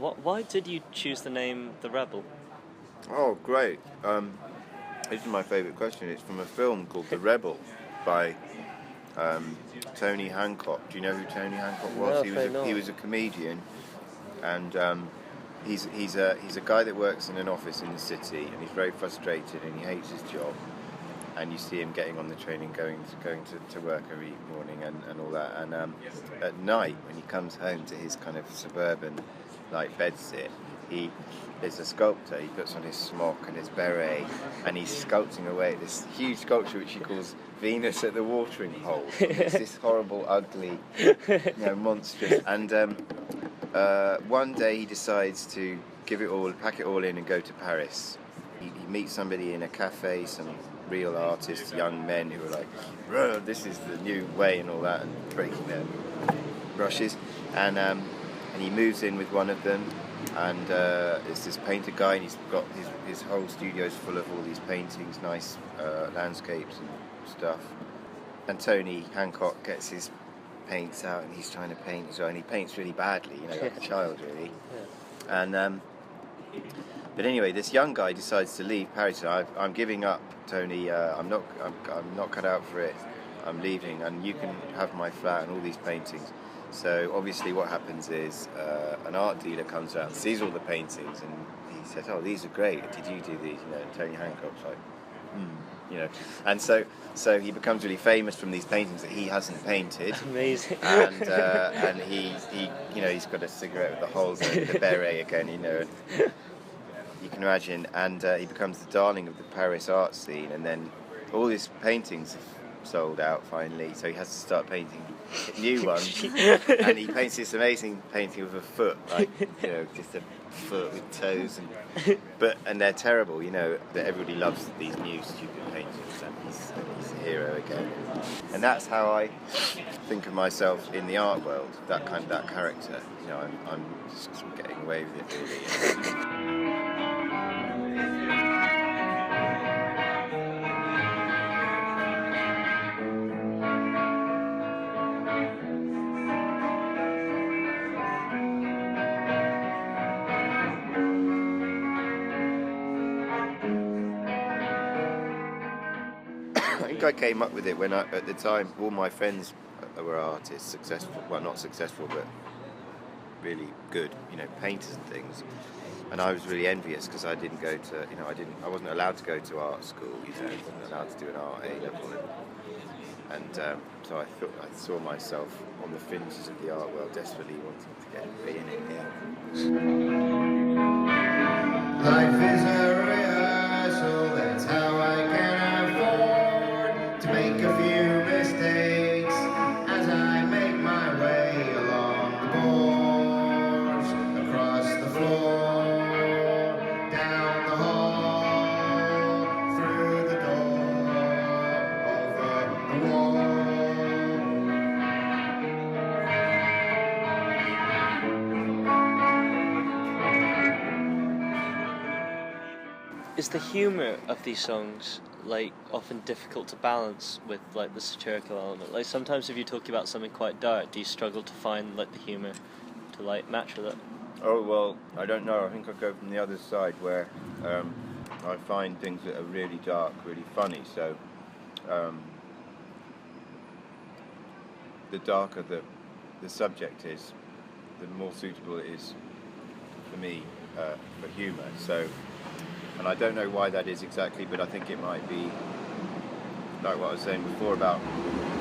Why did you choose the name The Rebel? Oh, great. This is my favourite question. It's from a film called The Rebel by Tony Hancock. Do you know who Tony Hancock was? No, he was a comedian, and he's a guy that works in an office in the city, and he's very frustrated and he hates his job. And you see him getting on the train and going to work every morning and all that. And at night, when he comes home to his kind of suburban like bedsit, he is a sculptor. He puts on his smock and his beret, and he's sculpting away at this huge sculpture which he calls Venus at the Watering Hole. It's this horrible, ugly, monstrous. And one day he decides to pack it all in and go to Paris. He meets somebody in a cafe, some real artists, young men who are like, this is the new way and all that, and breaking their brushes. And he moves in with one of them, and it's this painter guy, and he's got his whole studio's full of all these paintings, nice landscapes and stuff. And Tony Hancock gets his paints out, and he's trying to paint as well, and he paints really badly, like a child really. Yeah. And but anyway, this young guy decides to leave Paris. I'm giving up, Tony. I'm not cut out for it. I'm leaving, and you can have my flat and all these paintings. So obviously, what happens is an art dealer comes out and sees all the paintings, and he says, "Oh, these are great. Did you do these?" Tony Hancock's like, and so he becomes really famous from these paintings that he hasn't painted. Amazing. And he's got a cigarette with the holes in the beret again, You can imagine, and he becomes the darling of the Paris art scene, and then all his paintings have sold out finally, so he has to start painting new ones, and he paints this amazing painting of a foot, just a foot with toes, and they're terrible, that everybody loves these new stupid paintings, and he's a hero again, and that's how I think of myself in the art world, that character, I'm just getting away with it really. I came up with it when at the time all my friends were artists, successful, well not successful but really good, painters and things, and I was really envious because I didn't go to, I wasn't allowed to go to art school, I wasn't allowed to do an art A-level, and so I saw myself on the fringes of the art world, desperately wanting to be in it. Life is a rehearsal, that's how I can afford to make a few mistakes as I make my way along the boards, across the floor, down the hall, through the door, over the wall. Is the humour of these songs often difficult to balance with the satirical element? Sometimes if you're talking about something quite dark, do you struggle to find the humour to match with it? Oh well, I don't know. I think I go from the other side where I find things that are really dark really funny. So the darker the subject is, the more suitable it is for me for humour. So. And I don't know why that is exactly, but I think it might be like what I was saying before about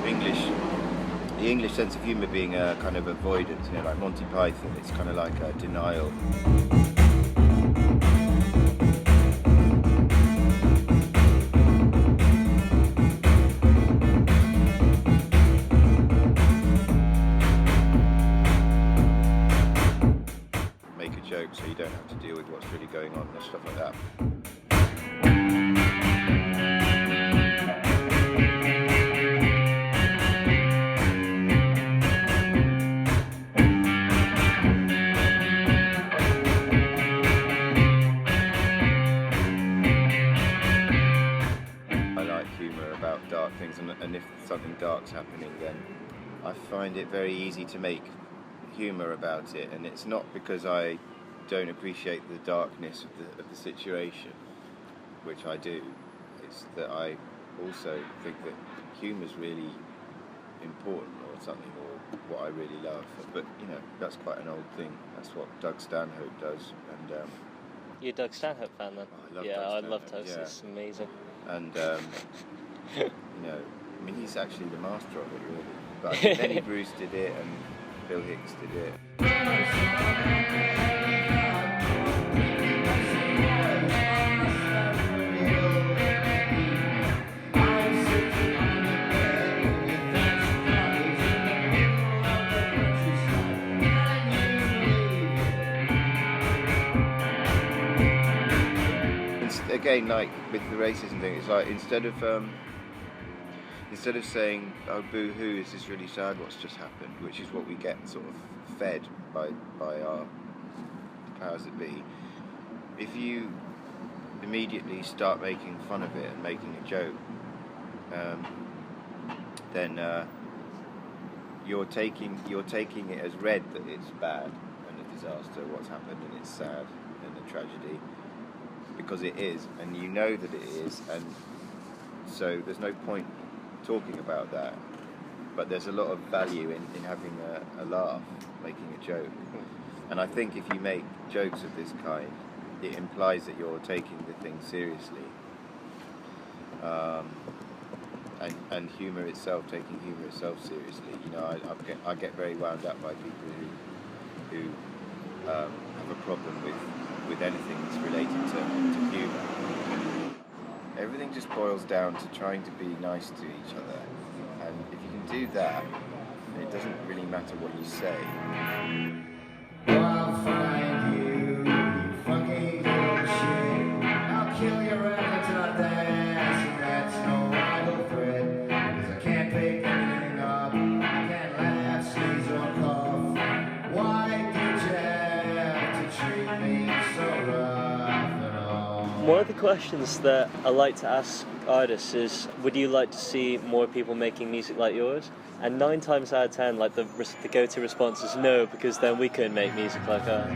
the English sense of humour being a kind of avoidance, like Monty Python, it's kind of like a denial. Make a joke so you don't have to deal with what's really going on and stuff like that. Dark things, and if something dark's happening, then I find it very easy to make humour about it, and it's not because I don't appreciate the darkness of the situation, which I do, it's that I also think that humour's really important or something, or what I really love. But that's quite an old thing. That's what Doug Stanhope does. And you're a Doug Stanhope fan then? I love yeah, Doug I Stanhope, love Doug. yeah. It's amazing. And I mean, he's actually the master of it, really. But I think Lenny Bruce did it, and Bill Hicks did it. Again, like with the racism thing, it's like instead of saying, "Oh, boo-hoo, is this really sad? What's just happened?" which is what we get sort of fed by our powers that be. If you immediately start making fun of it and making a joke, then you're taking it as read that it's bad and a disaster, what's happened, and it's sad and a tragedy. Because it is, and you know that it is, and so there's no point talking about that. But there's a lot of value in having a laugh, making a joke. And I think if you make jokes of this kind, it implies that you're taking the thing seriously. And humour itself, taking humour itself seriously. I get very wound up by people who have a problem with anything that's related to humour. Everything just boils down to trying to be nice to each other, and if you can do that, it doesn't really matter what you say. I'll find you, you fucking little shit. I'll kill your appetite, that's no idle threat, because I can't pick anything up, I can't laugh, sneeze or cough. Why did you have to treat me so rough and all? One of the questions that I like to ask artists is, would you like to see more people making music like yours? And 9 times out of 10, like the go-to response is no, because then we couldn't make music like that.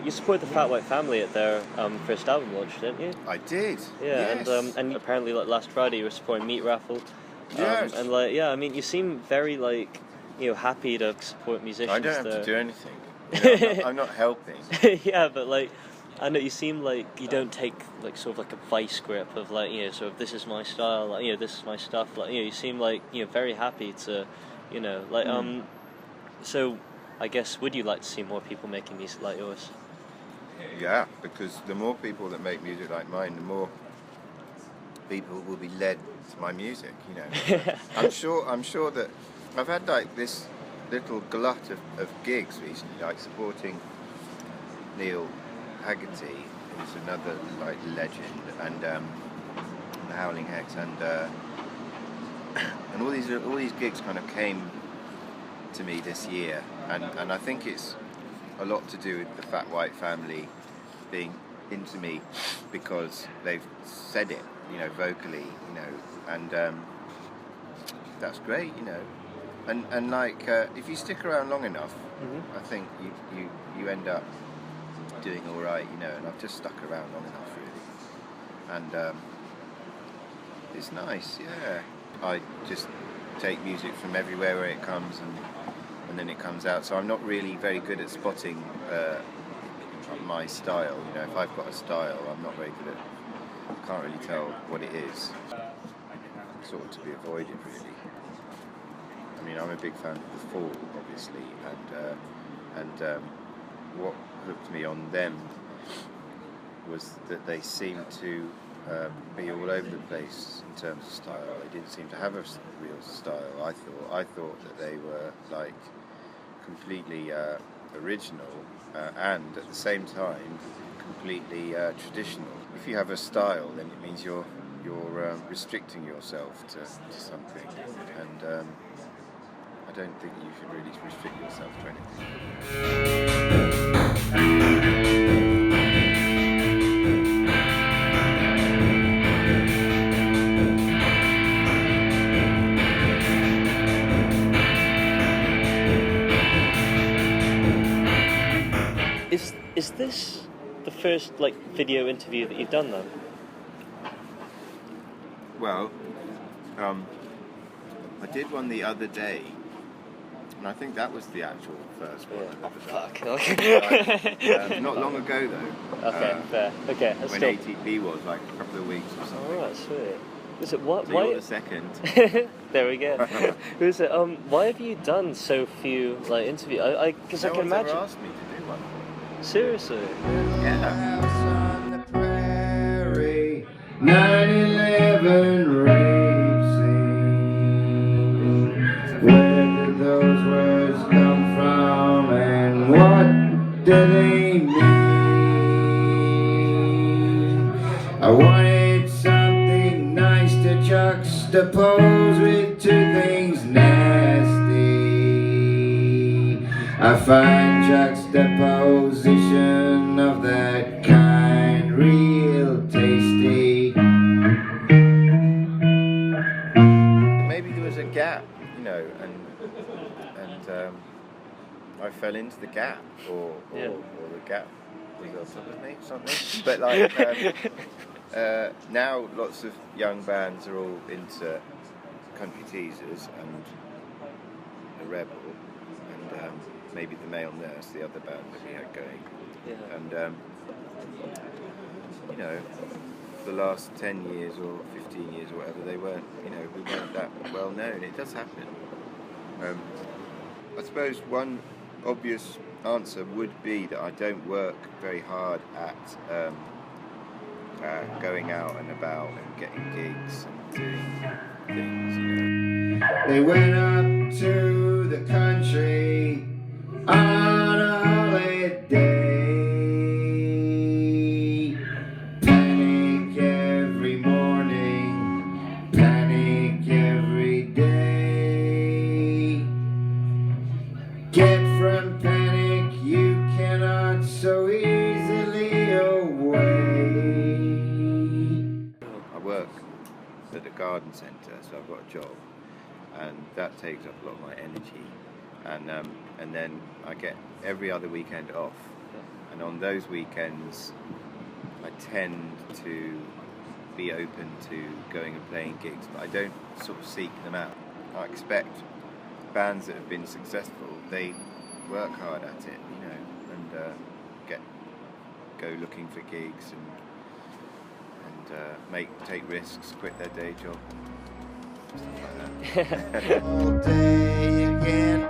You supported the Fat White Family at their first album launch, didn't you? I did. Yeah, yes. and apparently like last Friday you were supporting Meat Raffle. Yes. And I mean, you seem very happy to support musicians. I don't have to do anything. I'm not helping. Yeah, but I know you seem like you don't take sort of like a vice grip of sort of this is my style, this is my stuff. You seem very happy to, So, I guess, would you like to see more people making music like yours? Yeah, because the more people that make music like mine, the more people will be led to my music. I'm sure that I've had this little glut of gigs recently, supporting Neil Haggerty, who's another legend, and the Howling Hex, and all these gigs kind of came to me this year, and I think it's a lot to do with the Fat White Family being into me because they've said it, vocally, and that's great, and if you stick around long enough, I think you end up doing all right, and I've just stuck around long enough really, and it's nice, yeah. I just take music from everywhere where it comes, and then it comes out. So I'm not really very good at spotting my style. If I've got a style, I'm not very good at. I can't really tell what it is. Sort of to be avoided, really. I mean, I'm a big fan of The Fall, obviously, and what hooked me on them was that they seemed to be all over the place in terms of style. They didn't seem to have a real style. I thought that they were completely original and at the same time completely traditional. If you have a style, then it means you're restricting yourself to something, and I don't think you should really restrict yourself to anything. this the first like video interview that you've done then? Well, I did one the other day, and I think that was the actual first one. Fuck. Not long ago though. Okay, fair. Okay, that's when still... ATP was like a couple of weeks or something. Oh, right, sweet. Is it what? So why? you're the second. There we go. Who's it? Why have you done so few like interviews? Because I can imagine. Ever asked me to do one. Seriously. Yeah. 9/11 rape scene. Where did those words come from, and what do they mean? I wanted something nice to juxtapose with two things nasty. I find juxtaposition of that kind real tasty. Maybe there was a gap, you know, and I fell into the gap, or the gap was on top of me, something. But like now, lots of young bands are all into Country Teasers and the Rebel, and maybe the Male Nurse, the other band that we had going. Yeah. And you know, for the last 10 years or 15 years or whatever, we weren't that well known. It does happen. I suppose one obvious answer would be that I don't work very hard at going out and about and getting gigs and doing things, you know. They went up to the country on a holiday. Panic every morning, panic every day. Get from panic you cannot so easily away. I work at a garden centre, so I've got a job, and that takes up a lot of my energy. And then I get every other weekend off, and on those weekends I tend to be open to going and playing gigs, but I don't sort of seek them out. I expect bands that have been successful, they work hard at it, you know, and go looking for gigs and take risks, quit their day job, stuff like that. All day again.